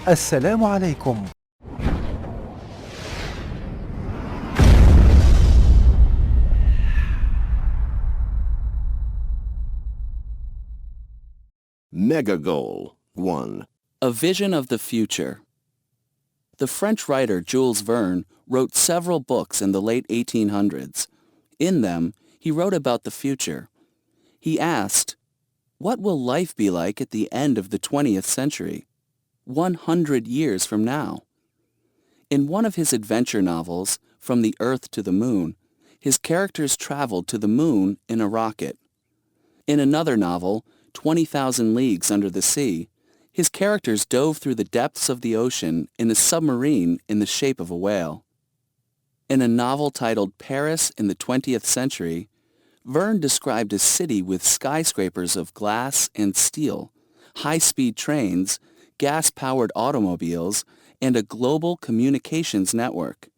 السلام عليكم. Mega Goal 1. A Vision of the Future. The French writer Jules Verne wrote several books in the late 1800s. In them, he wrote about the future. He asked, "What will life be like at the end of the 20th century, 100 years from now?" In one of his adventure novels, From the Earth to the Moon, his characters traveled to the moon in a rocket. In another novel, 20,000 Leagues Under the Sea, his characters dove through the depths of the ocean in a submarine in the shape of a whale. In a novel titled Paris in the 20th Century, Verne described a city with skyscrapers of glass and steel, high-speed trains, gas-powered automobiles, and a global communications network.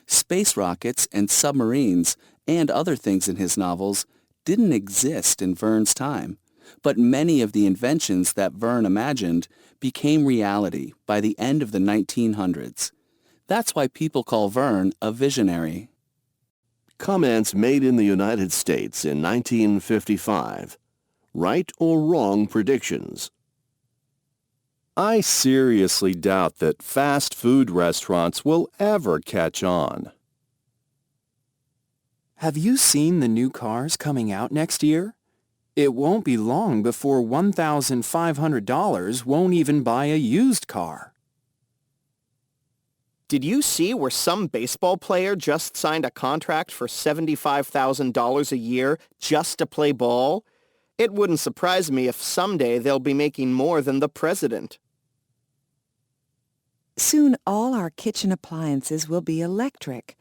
Space rockets and submarines and other things in his novels didn't exist in Verne's time, but many of the inventions that Verne imagined became reality by the end of the 1900s. That's why people call Verne a visionary. Comments made in the United States in 1955. Right or wrong predictions? I seriously doubt that fast food restaurants will ever catch on. Have you seen the new cars coming out next year? It won't be long before $1,500 won't even buy a used car. Did you see where some baseball player just signed a contract for $75,000 a year just to play ball? It wouldn't surprise me if someday they'll be making more than the president. Soon all our kitchen appliances will be electric.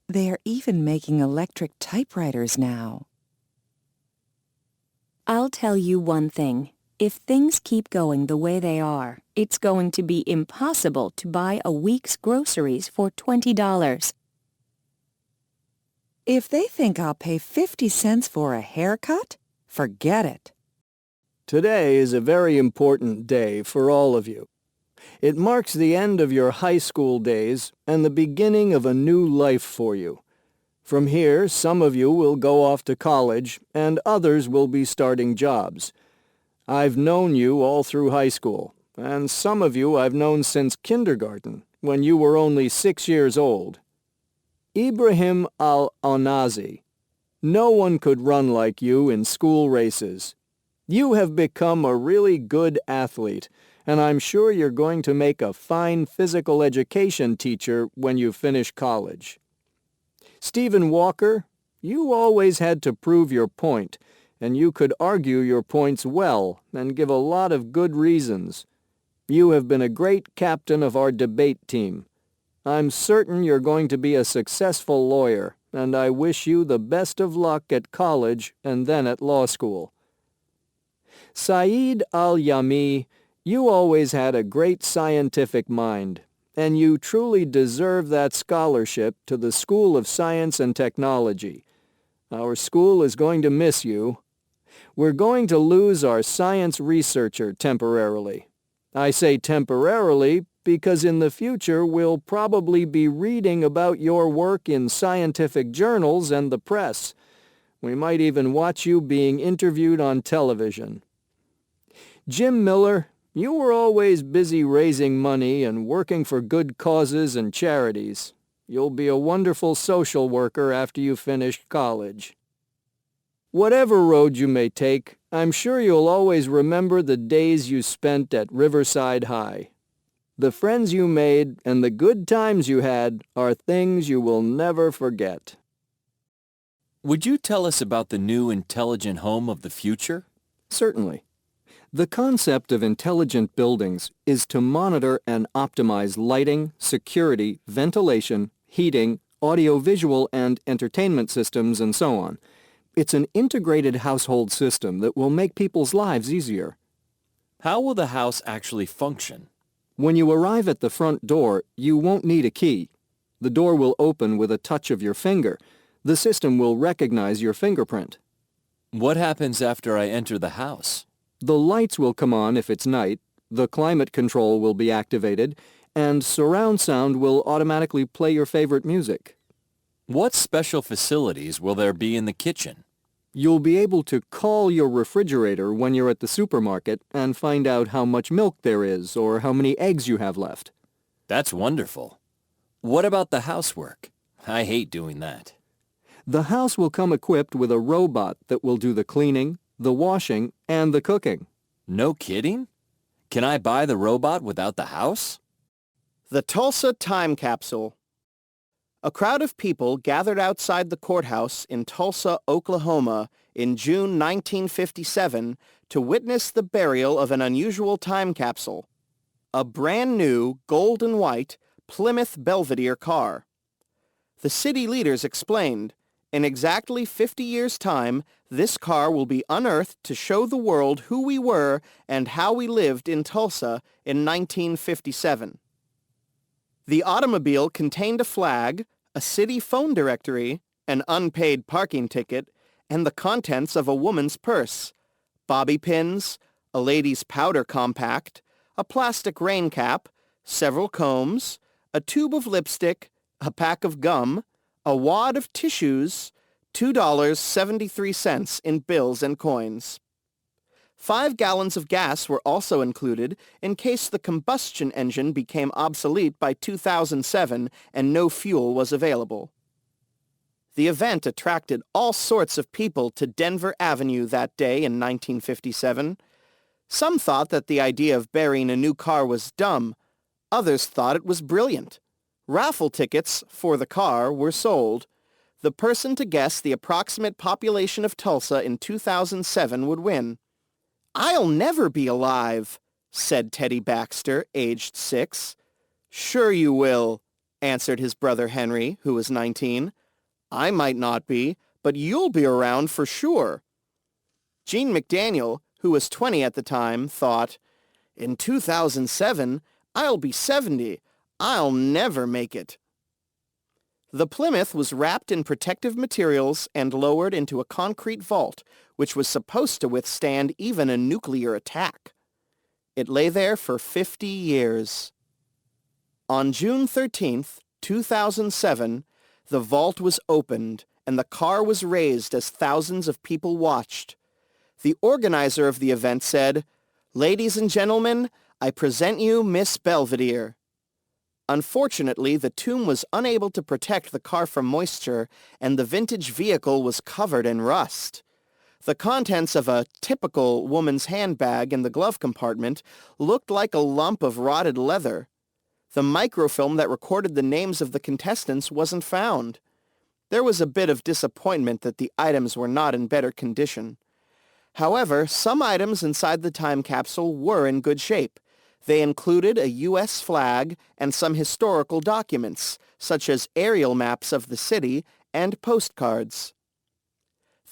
They are even making electric typewriters now. I'll tell you one thing. If things keep going the way they are, it's going to be impossible to buy a week's groceries for $20. If they think I'll pay 50 cents for a haircut, forget it. Today is a very important day for all of you. It marks the end of your high school days and the beginning of a new life for you. From here, some of you will go off to college and others will be starting jobs. I've known you all through high school, and some of you I've known since kindergarten, when you were only 6 years old. Ibrahim al-Anazi. No one could run like you in school races. You have become a really good athlete, and I'm sure you're going to make a fine physical education teacher when you finish college. Stephen Walker, you always had to prove your point, and you could argue your points well and give a lot of good reasons. You have been a great captain of our debate team. I'm certain you're going to be a successful lawyer, and I wish you the best of luck at college and then at law school. Saeed al-Yami, you always had a great scientific mind, and you truly deserve that scholarship to the School of Science and Technology. Our school is going to miss you. We're going to lose our science researcher temporarily. I say temporarily because in the future we'll probably be reading about your work in scientific journals and the press. We might even watch you being interviewed on television. Jim Miller, you were always busy raising money and working for good causes and charities. You'll be a wonderful social worker after you finish college. Whatever road you may take, I'm sure you'll always remember the days you spent at Riverside High. The friends you made and the good times you had are things you will never forget. Would you tell us about the new intelligent home of the future? Certainly. The concept of intelligent buildings is to monitor and optimize lighting, security, ventilation, heating, audiovisual and entertainment systems, and so on. It's an integrated household system that will make people's lives easier. How will the house actually function? When you arrive at the front door, you won't need a key. The door will open with a touch of your finger. The system will recognize your fingerprint. What happens after I enter the house? The lights will come on if it's night, The climate control will be activated, and surround sound will automatically play your favorite music. What special facilities will there be in the kitchen? You'll be able to call your refrigerator when you're at the supermarket and find out how much milk there is or how many eggs you have left. That's wonderful. What about the housework? I hate doing that. The house will come equipped with a robot that will do the cleaning, the washing, and the cooking. No kidding? Can I buy the robot without the house? The Tulsa Time Capsule. A crowd of people gathered outside the courthouse in Tulsa, Oklahoma in June 1957 to witness the burial of an unusual time capsule, a brand new gold and white Plymouth Belvedere car. The city leaders explained, in exactly 50 years' time, this car will be unearthed to show the world who we were and how we lived in Tulsa in 1957. The automobile contained a flag, a city phone directory, an unpaid parking ticket, and the contents of a woman's purse, bobby pins, a lady's powder compact, a plastic rain cap, several combs, a tube of lipstick, a pack of gum, a wad of tissues, $2.73 in bills and coins. 5 gallons of gas were also included in case the combustion engine became obsolete by 2007 and no fuel was available. The event attracted all sorts of people to Denver Avenue that day in 1957. Some thought that the idea of burying a new car was dumb. Others thought it was brilliant. Raffle tickets for the car were sold. The person to guess the approximate population of Tulsa in 2007 would win. "I'll never be alive," said Teddy Baxter, aged 6. "Sure you will," answered his brother Henry, who was 19. "I might not be, but you'll be around for sure." Gene McDaniel, who was 20 at the time, thought, "In 2007, I'll be 70. I'll never make it." The Plymouth was wrapped in protective materials and lowered into a concrete vault, which was supposed to withstand even a nuclear attack. It lay there for 50 years. On June 13th, 2007, the vault was opened and the car was raised as thousands of people watched. The organizer of the event said, "Ladies and gentlemen, I present you Miss Belvedere." Unfortunately, the tomb was unable to protect the car from moisture, and the vintage vehicle was covered in rust. The contents of a typical woman's handbag in the glove compartment looked like a lump of rotted leather. The microfilm that recorded the names of the contestants wasn't found. There was a bit of disappointment that the items were not in better condition. However, some items inside the time capsule were in good shape. They included a U.S. flag and some historical documents, such as aerial maps of the city and postcards.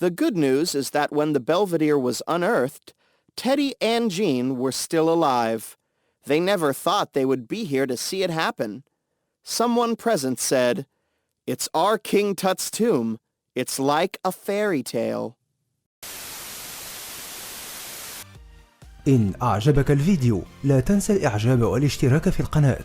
The good news is that when the Belvedere was unearthed, Teddy and Gene were still alive. They never thought they would be here to see it happen. Someone present said, "It's our King Tut's tomb. It's like a fairy tale." إن أعجبك الفيديو لا تنسى الإعجاب والاشتراك في القناة.